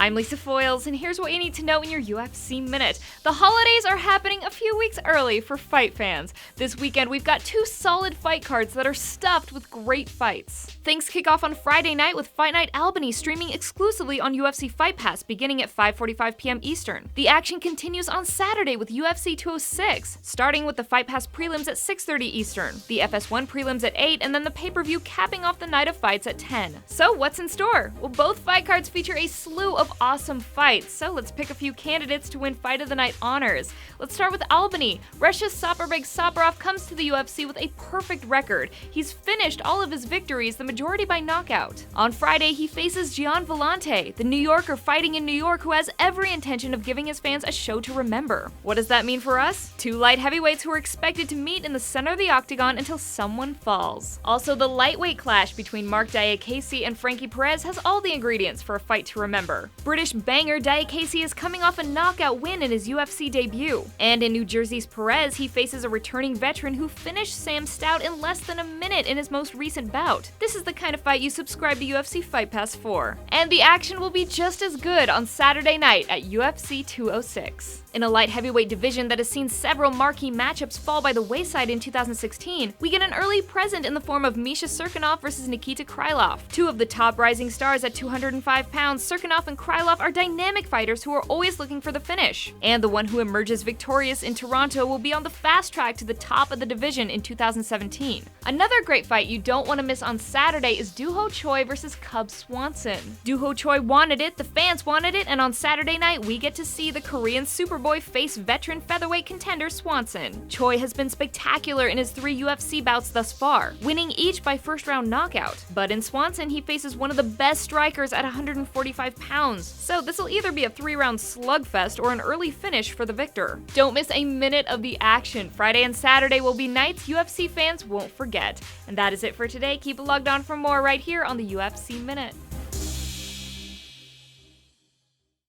I'm Lisa Foyles, and here's what you need to know in your UFC Minute. The holidays are happening a few weeks early for fight fans. This weekend, we've got two solid fight cards that are stuffed with great fights. Things kick off on Friday night with Fight Night Albany streaming exclusively on UFC Fight Pass beginning at 5:45 p.m. Eastern. The action continues on Saturday with UFC 206, starting with the Fight Pass prelims at 6:30 Eastern, the FS1 prelims at 8, and then the pay-per-view capping off the night of fights at 10. So what's in store? Well, both fight cards feature a slew of awesome fights, so let's pick a few candidates to win Fight of the Night honors. Let's start with Albany. Russia's Saperbek Saparov comes to the UFC with a perfect record. He's finished all of his victories, the majority by knockout. On Friday, he faces Gian Vellante, the New Yorker fighting in New York who has every intention of giving his fans a show to remember. What does that mean for us? Two light heavyweights who are expected to meet in the center of the octagon until someone falls. Also, the lightweight clash between Mark Diakase and Frankie Perez has all the ingredients for a fight to remember. British banger Diakase is coming off a knockout win in his UFC debut. And in New Jersey's Perez, he faces a returning veteran who finished Sam Stout in less than a minute in his most recent bout. This is the kind of fight you subscribe to UFC Fight Pass for. And the action will be just as good on Saturday night at UFC 206. In a light heavyweight division that has seen several marquee matchups fall by the wayside in 2016, we get an early present in the form of Misha Cirkunov versus Nikita Krylov. Two of the top rising stars at 205 pounds, Cirkunov and Krylov are dynamic fighters who are always looking for the finish. And the one who emerges victorious in Toronto will be on the fast track to the top of the division in 2017. Another great fight you don't want to miss on Saturday is Doo-Ho Choi versus Cub Swanson. Doo-Ho Choi wanted it, the fans wanted it, and on Saturday night we get to see the Korean Superboy face veteran featherweight contender Swanson. Choi has been spectacular in his 3 UFC bouts thus far, winning each by first-round knockout. But in Swanson, he faces one of the best strikers at 145 pounds, so this will either be a 3-round slugfest or an early finish for the victor. Don't miss a minute of the action. Friday and Saturday will be nights UFC fans won't forget. And that is it for today. Keep logged on for more right here on the UFC Minute.